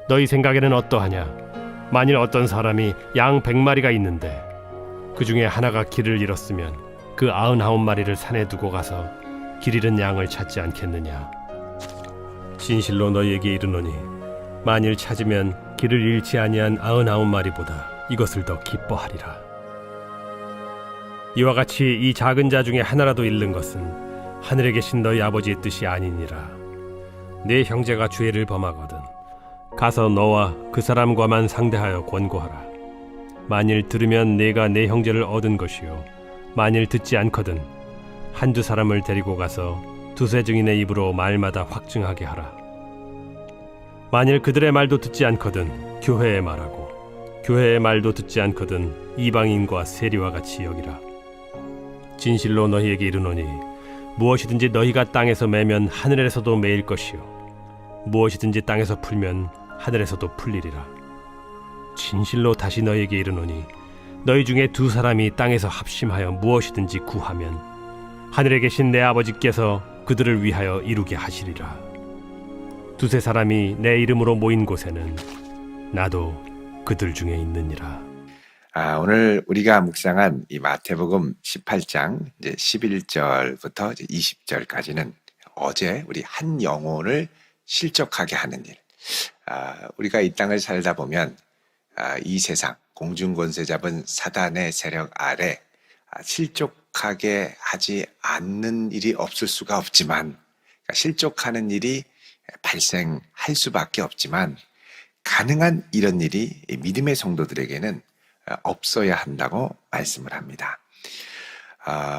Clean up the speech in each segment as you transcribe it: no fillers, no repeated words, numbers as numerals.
너희 생각에는 어떠하냐? 만일 어떤 사람이 양 100마리가 있는데 그 중에 하나가 길을 잃었으면 그 99마리를 산에 두고 가서 길 잃은 양을 찾지 않겠느냐? 진실로 너희에게 이르노니 만일 찾으면 길을 잃지 아니한 99마리보다 이것을 더 기뻐하리라. 이와 같이 이 작은 자 중에 하나라도 잃는 것은 하늘에 계신 너희 아버지의 뜻이 아니니라. 네 형제가 죄를 범하거든 가서 너와 그 사람과만 상대하여 권고하라. 만일 들으면 네가 네 형제를 얻은 것이요 만일 듣지 않거든 한두 사람을 데리고 가서 두세 증인의 입으로 말마다 확증하게 하라. 만일 그들의 말도 듣지 않거든 교회의 말하고 교회의 말도 듣지 않거든 이방인과 세리와 같이 여기라. 진실로 너희에게 이르노니 무엇이든지 너희가 땅에서 매면 하늘에서도 매일 것이요 무엇이든지 땅에서 풀면 하늘에서도 풀리리라. 진실로 다시 너희에게 이르노니 너희 중에 두 사람이 땅에서 합심하여 무엇이든지 구하면 하늘에 계신 내 아버지께서 그들을 위하여 이루게 하시리라. 두세 사람이 내 이름으로 모인 곳에는 나도 그들 중에 있느니라. 오늘 우리가 묵상한 이 마태복음 18장 이제 11절부터 이제 20절까지는 어제 우리 한 영혼을 실족하게 하는 일. 우리가 이 땅을 살다 보면 이 세상 공중권세 잡은 사단의 세력 아래 실족하게 하지 않는 일이 없을 수가 없지만, 그러니까 실족하는 일이 발생할 수밖에 없지만 가능한 이런 일이 믿음의 성도들에게는 없어야 한다고 말씀을 합니다.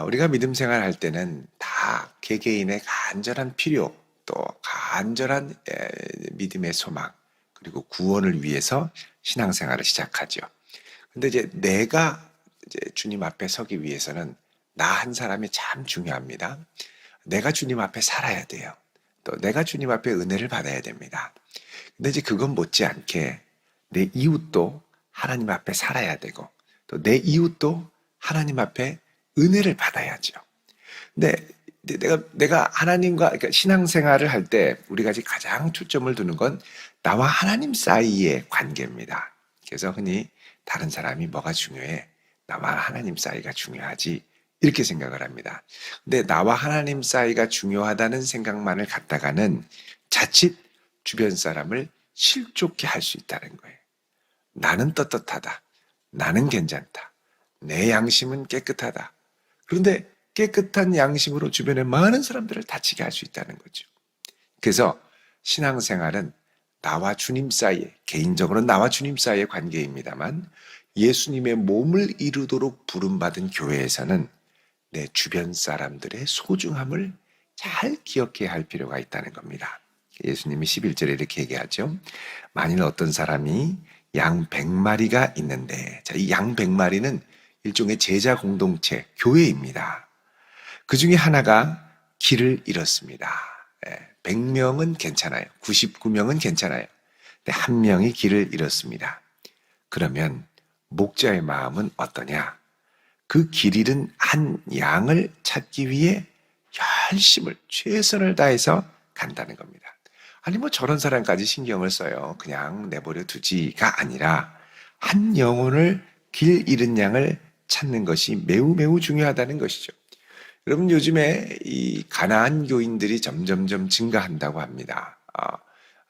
우리가 믿음 생활할 때는 다 개개인의 간절한 필요, 또 간절한 믿음의 소망, 그리고 구원을 위해서 신앙생활을 시작하죠. 근데 이제 내가 이제 주님 앞에 서기 위해서는 나 한 사람이 참 중요합니다. 내가 주님 앞에 살아야 돼요. 또 내가 주님 앞에 은혜를 받아야 됩니다. 근데 이제 그건 못지않게 내 이웃도 하나님 앞에 살아야 되고 또 내 이웃도 하나님 앞에 은혜를 받아야죠. 근데 내가 하나님과 그러니까 신앙생활을 할 때 우리가 가장 초점을 두는 건 나와 하나님 사이의 관계입니다. 그래서 흔히 다른 사람이 뭐가 중요해? 나와 하나님 사이가 중요하지. 이렇게 생각을 합니다. 근데 나와 하나님 사이가 중요하다는 생각만을 갖다가는 자칫 주변 사람을 실족해 할 수 있다는 거예요. 나는 떳떳하다. 나는 괜찮다. 내 양심은 깨끗하다. 그런데 깨끗한 양심으로 주변의 많은 사람들을 다치게 할 수 있다는 거죠. 그래서 신앙생활은 나와 주님 사이에, 개인적으로는 나와 주님 사이의 관계입니다만 예수님의 몸을 이루도록 부름받은 교회에서는 내 주변 사람들의 소중함을 잘 기억해야 할 필요가 있다는 겁니다. 예수님이 11절에 이렇게 얘기하죠. 만일 어떤 사람이 양 100마리가 있는데, 이 양 100마리는 일종의 제자 공동체, 교회입니다. 그 중에 하나가 길을 잃었습니다. 100명은 괜찮아요. 99명은 괜찮아요. 근데 한 명이 길을 잃었습니다. 그러면 목자의 마음은 어떠냐? 그 길 잃은 한 양을 찾기 위해 열심을, 최선을 다해서 간다는 겁니다. 아니 저런 사람까지 신경을 써요. 그냥 내버려 두지가 아니라 한 영혼을 길 잃은 양을 찾는 것이 매우 매우 중요하다는 것이죠. 여러분 요즘에 이 가나안 교인들이 점점점 증가한다고 합니다.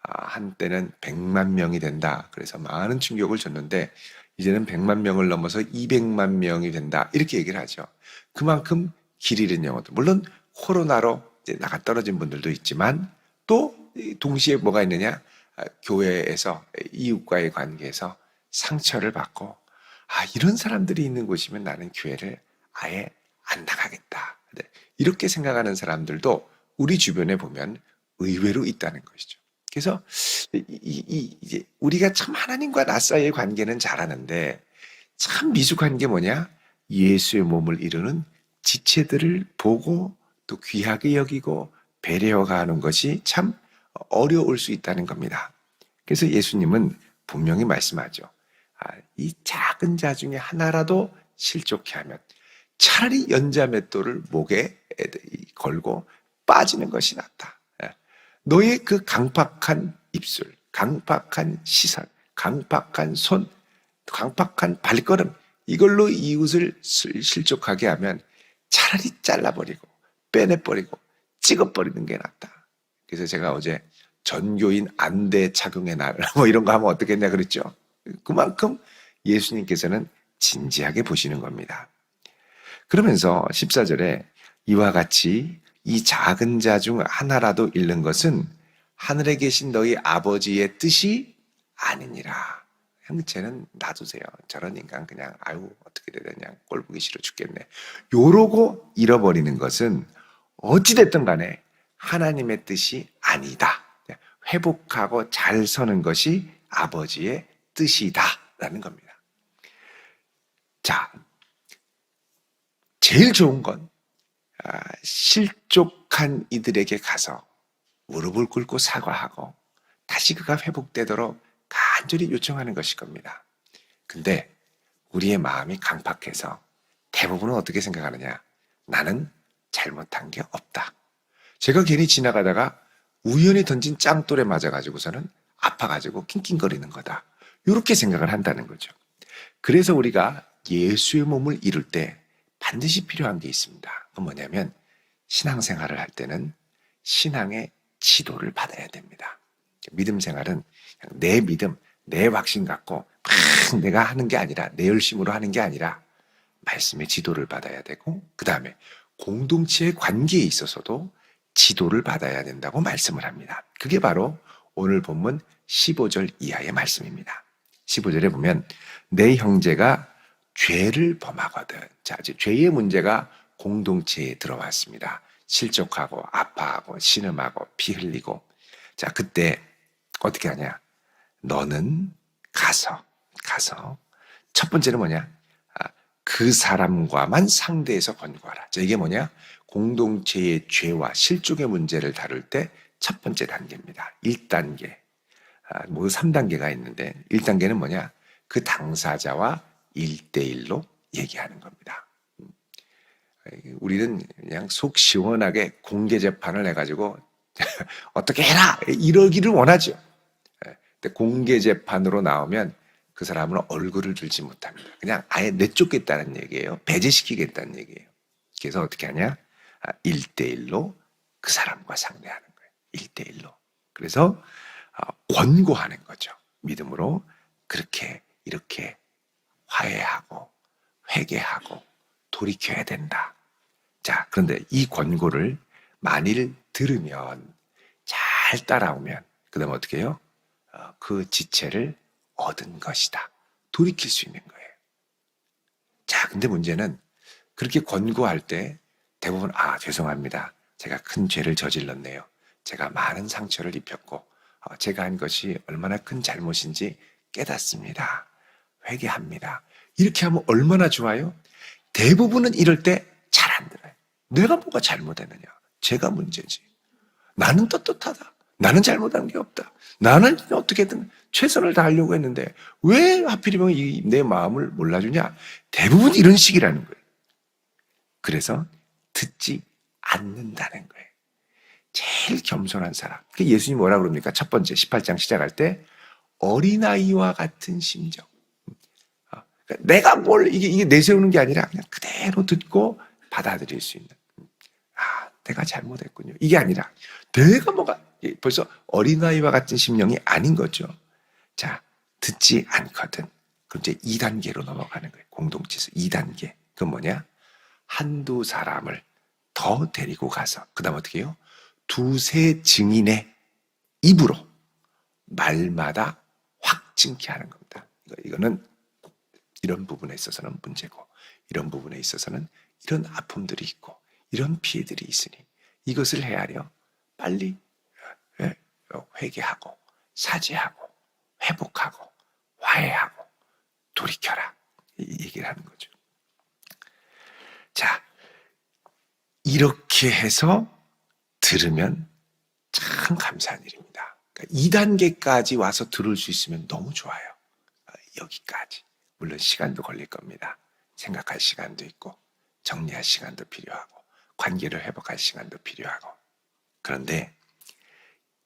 한때는 100만 명이 된다. 그래서 많은 충격을 줬는데 이제는 100만 명을 넘어서 200만 명이 된다. 이렇게 얘기를 하죠. 그만큼 길 잃은 영혼들. 물론 코로나로 이제 나가 떨어진 분들도 있지만 또 동시에 뭐가 있느냐? 교회에서 이웃과의 관계에서 상처를 받고 이런 사람들이 있는 곳이면 나는 교회를 아예 안 나가겠다. 이렇게 생각하는 사람들도 우리 주변에 보면 의외로 있다는 것이죠. 그래서 이제 우리가 참 하나님과 나 사이의 관계는 잘하는데 참 미숙한 게 뭐냐? 예수의 몸을 이루는 지체들을 보고 또 귀하게 여기고 배려가 하는 것이 참 어려울 수 있다는 겁니다. 그래서 예수님은 분명히 말씀하죠. 이 작은 자 중에 하나라도 실족해 하면 차라리 연자맷돌을 목에 걸고 빠지는 것이 낫다. 너의 그 강팍한 입술, 강팍한 시선, 강팍한 손, 강팍한 발걸음, 이걸로 이웃을 실족하게 하면 차라리 잘라버리고 빼내버리고 찍어버리는 게 낫다. 그래서 제가 어제 전교인 안대 착용의 날 뭐 이런 거 하면 어떻겠냐 그랬죠. 그만큼 예수님께서는 진지하게 보시는 겁니다. 그러면서 14절에 이와 같이 이 작은 자 중 하나라도 잃는 것은 하늘에 계신 너희 아버지의 뜻이 아니니라. 형체는 놔두세요. 저런 인간 그냥 아유 어떻게 되냐 꼴 보기 싫어 죽겠네. 요러고 잃어버리는 것은 어찌됐든 간에 하나님의 뜻이 아니다. 회복하고 잘 서는 것이 아버지의 뜻이다라는 겁니다. 자, 제일 좋은 건 실족한 이들에게 가서 무릎을 꿇고 사과하고 다시 그가 회복되도록 간절히 요청하는 것일 겁니다. 근데 우리의 마음이 강팍해서 대부분은 어떻게 생각하느냐? 나는 잘못한 게 없다. 제가 괜히 지나가다가 우연히 던진 짱돌에 맞아가지고서는 아파가지고 낑낑거리는 거다. 이렇게 생각을 한다는 거죠. 그래서 우리가 예수의 몸을 이룰 때 반드시 필요한 게 있습니다. 그건 뭐냐면 신앙생활을 할 때는 신앙의 지도를 받아야 됩니다. 믿음 생활은 내 믿음, 내 확신 갖고 막 내가 하는 게 아니라 내 열심으로 하는 게 아니라 말씀의 지도를 받아야 되고 그 다음에 공동체의 관계에 있어서도 지도를 받아야 된다고 말씀을 합니다. 그게 바로 오늘 본문 15절 이하의 말씀입니다. 15절에 보면 내 형제가 죄를 범하거든. 자, 이제 죄의 문제가 공동체에 들어왔습니다. 실족하고 아파하고 신음하고 피 흘리고 자 그때 어떻게 하냐? 너는 가서 첫 번째는 뭐냐? 그 사람과만 상대해서 권고하라. 자, 이게 뭐냐? 공동체의 죄와 실족의 문제를 다룰 때 첫 번째 단계입니다. 1단계. 모두 3단계가 있는데 1단계는 뭐냐? 그 당사자와 1대1로 얘기하는 겁니다. 우리는 그냥 속 시원하게 공개 재판을 해가지고 어떻게 해라 이러기를 원하죠. 근데 공개 재판으로 나오면 그 사람은 얼굴을 들지 못합니다. 그냥 아예 내쫓겠다는 얘기예요. 배제시키겠다는 얘기예요. 그래서 어떻게 하냐? 1대1로 그 사람과 상대하는 거예요. 1대1로. 그래서 권고하는 거죠. 믿음으로 그렇게 이렇게 화해하고 회개하고 돌이켜야 된다. 자, 그런데 이 권고를 만일 들으면 잘 따라오면 그 다음에 어떻게 해요? 그 지체를 얻은 것이다. 돌이킬 수 있는 거예요. 자, 근데 문제는 그렇게 권고할 때 대부분 죄송합니다. 제가 큰 죄를 저질렀네요. 제가 많은 상처를 입혔고 제가 한 것이 얼마나 큰 잘못인지 깨닫습니다. 회개합니다. 이렇게 하면 얼마나 좋아요? 대부분은 이럴 때 잘 안 들어요. 내가 뭐가 잘못했느냐? 제가 문제지. 나는 떳떳하다. 나는 잘못한 게 없다. 나는 어떻게든 최선을 다하려고 했는데 왜 하필이면 내 마음을 몰라주냐? 대부분 이런 식이라는 거예요. 그래서 듣지 않는다는 거예요. 제일 겸손한 사람. 예수님이 뭐라 그럽니까? 첫 번째 18장 시작할 때 어린아이와 같은 심정. 그러니까 내가 뭘 이게 내세우는 게 아니라 그냥 그대로 듣고 받아들일 수 있는. 내가 잘못했군요. 이게 아니라 내가 뭐가 벌써 어린아이와 같은 심령이 아닌 거죠. 자, 듣지 않거든. 그럼 이제 2단계로 넘어가는 거예요. 공동체에서 2단계. 그건 뭐냐? 한두 사람을 더 데리고 가서 그 다음 어떻게 해요? 두세 증인의 입으로 말마다 확증케 하는 겁니다. 이거는 이런 부분에 있어서는 문제고 이런 부분에 있어서는 이런 아픔들이 있고 이런 피해들이 있으니 이것을 헤아려 빨리 회개하고 사죄하고 회복하고 화해하고 돌이켜라 이 얘기를 하는 거죠. 자, 이렇게 해서 들으면 참 감사한 일입니다. 그러니까 2단계까지 와서 들을 수 있으면 너무 좋아요. 여기까지. 물론 시간도 걸릴 겁니다. 생각할 시간도 있고 정리할 시간도 필요하고 관계를 회복할 시간도 필요하고 그런데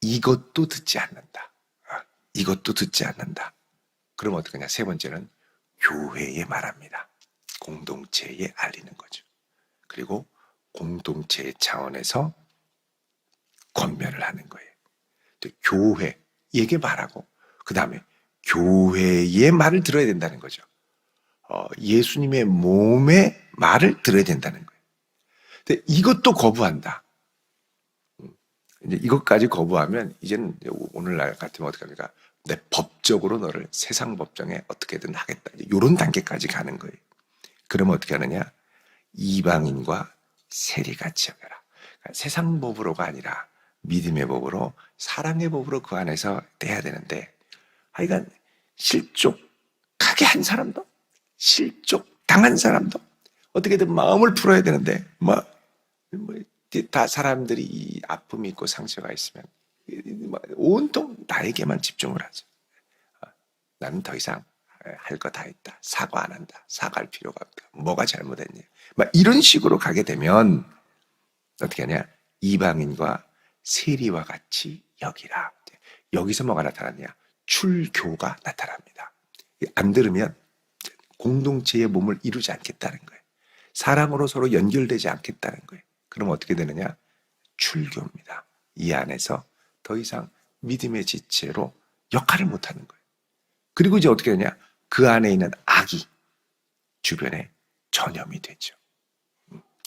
이것도 듣지 않는다. 이것도 듣지 않는다. 그럼 어떻게 하냐? 세 번째는 교회에 말합니다. 공동체에 알리는 거죠. 그리고 공동체의 차원에서 권면을 하는 거예요. 또 교회에게 말하고 그 다음에 교회의 말을 들어야 된다는 거죠. 예수님의 몸의 말을 들어야 된다는 거예요. 근데 이것도 거부한다. 이제 이것까지 거부하면 이제는 오늘날 같으면 어떻게 합니까? 내 법적으로 너를 세상 법정에 어떻게든 하겠다. 이런 단계까지 가는 거예요. 그러면 어떻게 하느냐? 이방인과 세리같이 여겨라. 그러니까 세상 법으로가 아니라 믿음의 법으로 사랑의 법으로 그 안에서 돼야 되는데 하여간 실족하게 한 사람도 실족 당한 사람도 어떻게든 마음을 풀어야 되는데 다 사람들이 이 아픔이 있고 상처가 있으면 온통 나에게만 집중을 하죠. 나는 더 이상 할 거 다 했다. 사과 안 한다. 사과할 필요가 없다. 뭐가 잘못했냐. 막 이런 식으로 가게 되면 어떻게 하냐. 이방인과 세리와 같이 여기라. 여기서 뭐가 나타났냐. 출교가 나타납니다. 안 들으면 공동체의 몸을 이루지 않겠다는 거예요. 사랑으로 서로 연결되지 않겠다는 거예요. 그럼 어떻게 되느냐? 출교입니다. 이 안에서 더 이상 믿음의 지체로 역할을 못하는 거예요. 그리고 이제 어떻게 되냐? 그 안에 있는 악이 주변에 전염이 되죠.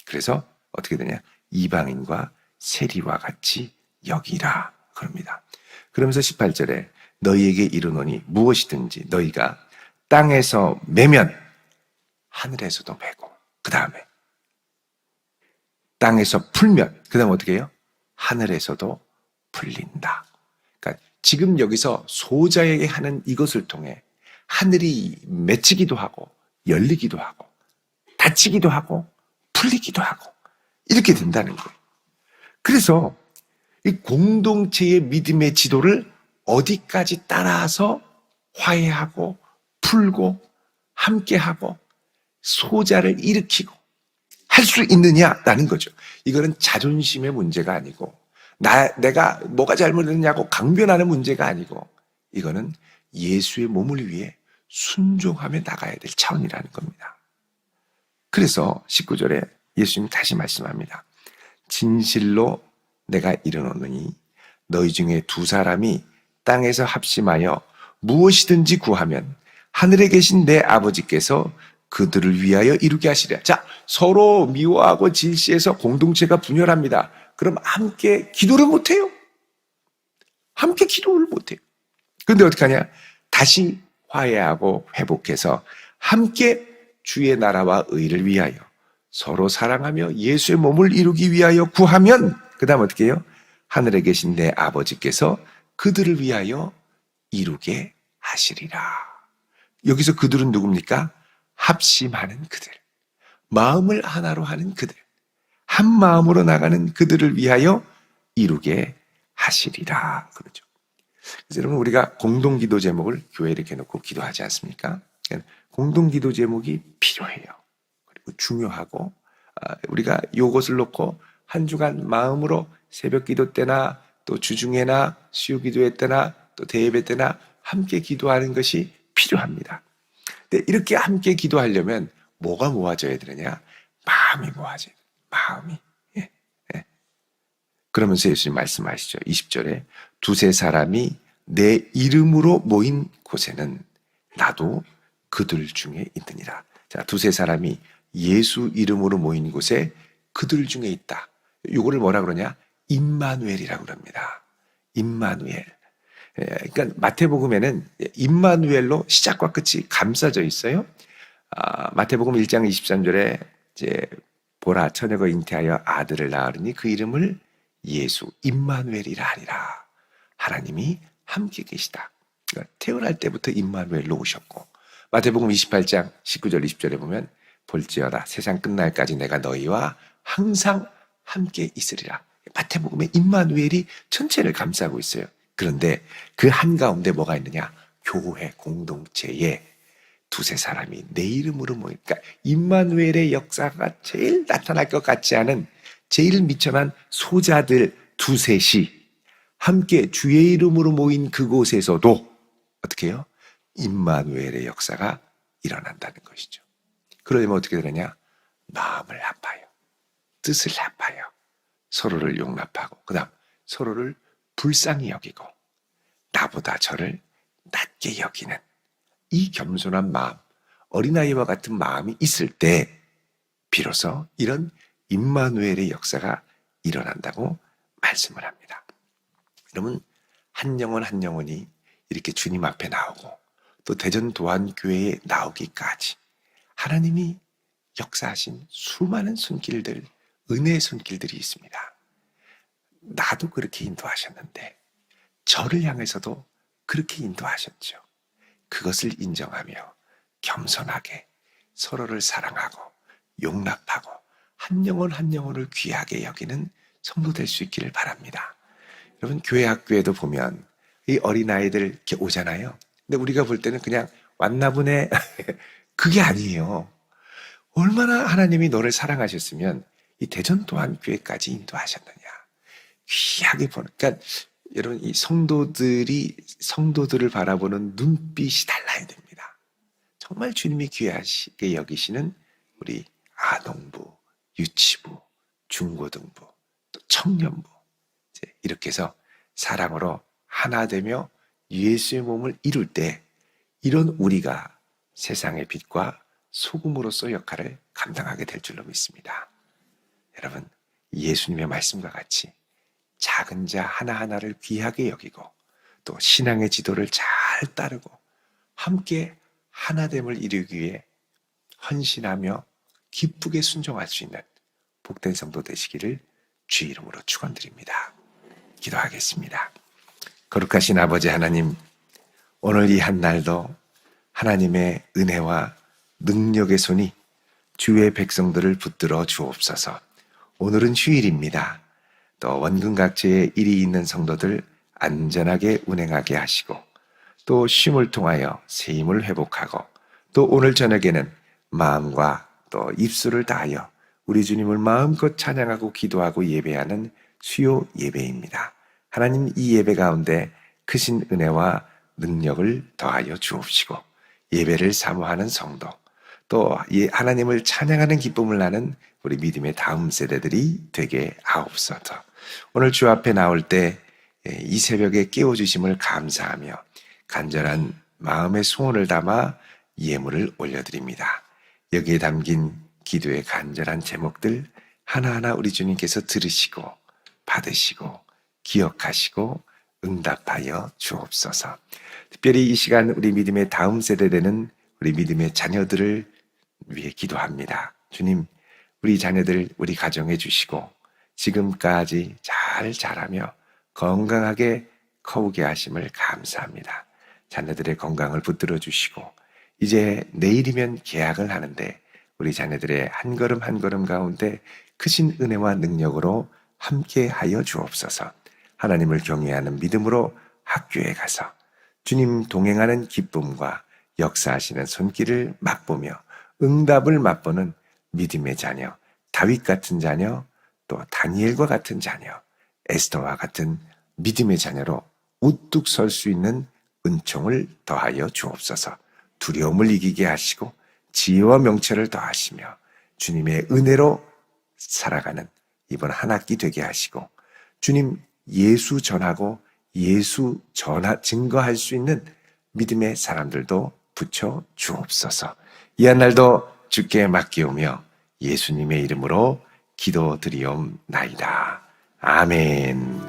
그래서 어떻게 되냐? 이방인과 세리와 같이 여기라 그럽니다. 그러면서 18절에 너희에게 이르노니 무엇이든지 너희가 땅에서 매면 하늘에서도 매고 그 다음에 땅에서 풀면 그 다음에 어떻게 해요? 하늘에서도 풀린다. 그러니까 지금 여기서 소자에게 하는 이것을 통해 하늘이 맺히기도 하고 열리기도 하고 닫히기도 하고 풀리기도 하고 이렇게 된다는 거예요. 그래서 이 공동체의 믿음의 지도를 어디까지 따라서 화해하고 풀고 함께하고 소자를 일으키고 할 수 있느냐라는 거죠. 이거는 자존심의 문제가 아니고 내가 뭐가 잘못했냐고 강변하는 문제가 아니고 이거는 예수의 몸을 위해 순종하며 나가야 될 차원이라는 겁니다. 그래서 19절에 예수님이 다시 말씀합니다. 진실로 내가 이르노니 너희 중에 두 사람이 땅에서 합심하여 무엇이든지 구하면 하늘에 계신 내 아버지께서 그들을 위하여 이루게 하시리라. 자, 서로 미워하고 질시해서 공동체가 분열합니다. 그럼 함께 기도를 못해요. 함께 기도를 못해요. 그런데 어떻게 하냐? 다시 화해하고 회복해서 함께 주의 나라와 의를 위하여 서로 사랑하며 예수의 몸을 이루기 위하여 구하면 그 다음 어떻게 해요? 하늘에 계신 내 아버지께서 그들을 위하여 이루게 하시리라. 여기서 그들은 누굽니까? 합심하는 그들, 마음을 하나로 하는 그들, 한 마음으로 나가는 그들을 위하여 이루게 하시리라. 그러죠. 그래서 여러분 우리가 공동기도 제목을 교회에 이렇게 놓고 기도하지 않습니까? 공동기도 제목이 필요해요. 그리고 중요하고 우리가 이것을 놓고 한 주간 마음으로 새벽기도 때나 또 주중에나 수요기도회 때나 또 대예배 때나 함께 기도하는 것이 필요합니다. 근데 이렇게 함께 기도하려면 뭐가 모아져야 되느냐? 마음이 모아져야 돼요. 마음이. 예. 그러면서 예수님 말씀하시죠. 20절에 두세 사람이 내 이름으로 모인 곳에는 나도 그들 중에 있느니라. 자, 두세 사람이 예수 이름으로 모인 곳에 그들 중에 있다. 요거를 뭐라 그러냐? 임마누엘이라고 그럽니다. 임마누엘. 그러니까 마태복음에는 임마누엘로 시작과 끝이 감싸져 있어요. 마태복음 1장 23절에 이제 보라 처녀가 잉태하여 아들을 낳으니 그 이름을 예수 임마누엘이라 하리라. 하나님이 함께 계시다. 그러니까 태어날 때부터 임마누엘로 오셨고 마태복음 28장 19절 20절에 보면 볼지어다 세상 끝날까지 내가 너희와 항상 함께 있으리라. 마태복음의 임마누엘이 전체를 감싸고 있어요. 그런데 그 한가운데 뭐가 있느냐? 교회 공동체에 두세 사람이 내 이름으로 모이니까 임마누엘의 역사가 제일 나타날 것 같지 않은 제일 미천한 소자들 두셋이 함께 주의 이름으로 모인 그곳에서도 어떻게 해요? 임마누엘의 역사가 일어난다는 것이죠. 그러면 어떻게 되느냐? 마음을 합하여, 뜻을 합하여 서로를 용납하고, 그 다음 서로를 불쌍히 여기고 나보다 저를 낮게 여기는 이 겸손한 마음, 어린아이와 같은 마음이 있을 때 비로소 이런 임마누엘의 역사가 일어난다고 말씀을 합니다. 여러분, 한 영혼 한 영혼이 이렇게 주님 앞에 나오고 또 대전도안교회에 나오기까지 하나님이 역사하신 수많은 손길들, 은혜의 손길들이 있습니다. 나도 그렇게 인도하셨는데 저를 향해서도 그렇게 인도하셨죠. 그것을 인정하며 겸손하게 서로를 사랑하고 용납하고 한 영혼 한 영혼을 귀하게 여기는 성도 될 수 있기를 바랍니다. 여러분, 교회 학교에도 보면 이 어린아이들 이렇게 오잖아요. 근데 우리가 볼 때는 그냥 왔나 보네. 그게 아니에요. 얼마나 하나님이 너를 사랑하셨으면 이 대전도안교회까지 인도하셨느냐. 귀하게 보는, 그러니까 여러분, 이 성도들을 바라보는 눈빛이 달라야 됩니다. 정말 주님이 귀하게 여기시는 우리 아동부, 유치부, 중고등부, 또 청년부, 이렇게 해서 사랑으로 하나 되며 예수의 몸을 이룰 때 이런 우리가 세상의 빛과 소금으로서 역할을 감당하게 될 줄로 믿습니다. 여러분, 예수님의 말씀과 같이 작은 자 하나하나를 귀하게 여기고 또 신앙의 지도를 잘 따르고 함께 하나됨을 이루기 위해 헌신하며 기쁘게 순종할 수 있는 복된 성도 되시기를 주의 이름으로 축원드립니다. 기도하겠습니다. 거룩하신 아버지 하나님, 오늘 이 한날도 하나님의 은혜와 능력의 손이 주의 백성들을 붙들어 주옵소서. 오늘은 휴일입니다. 또 원근각지에 일이 있는 성도들 안전하게 운행하게 하시고 또 쉼을 통하여 새 힘을 회복하고 또 오늘 저녁에는 마음과 또 입술을 다하여 우리 주님을 마음껏 찬양하고 기도하고 예배하는 수요 예배입니다. 하나님, 이 예배 가운데 크신 은혜와 능력을 더하여 주옵시고 예배를 사모하는 성도, 또 하나님을 찬양하는 기쁨을 나는 우리 믿음의 다음 세대들이 되게 하옵소서. 오늘 주 앞에 나올 때 이 새벽에 깨워주심을 감사하며 간절한 마음의 소원을 담아 예물을 올려드립니다. 여기에 담긴 기도의 간절한 제목들 하나하나 우리 주님께서 들으시고 받으시고 기억하시고 응답하여 주옵소서. 특별히 이 시간 우리 믿음의 다음 세대 되는 우리 믿음의 자녀들을 위해 기도합니다. 주님, 우리 자녀들 우리 가정해 주시고 지금까지 잘 자라며 건강하게 커오게 하심을 감사합니다. 자녀들의 건강을 붙들어 주시고 이제 내일이면 개학을 하는데 우리 자녀들의 한 걸음 한 걸음 가운데 크신 은혜와 능력으로 함께 하여 주옵소서. 하나님을 경외하는 믿음으로 학교에 가서 주님 동행하는 기쁨과 역사하시는 손길을 맛보며 응답을 맛보는 믿음의 자녀, 다윗 같은 자녀, 또 다니엘과 같은 자녀, 에스더와 같은 믿음의 자녀로 우뚝 설 수 있는 은총을 더하여 주옵소서. 두려움을 이기게 하시고 지혜와 명철을 더하시며 주님의 은혜로 살아가는 이번 한 학기 되게 하시고 주님 예수 전하고 예수 증거할 수 있는 믿음의 사람들도 붙여 주옵소서. 이 한 날도 주께 맡기오며 예수님의 이름으로 기도드리옵나이다. 아멘.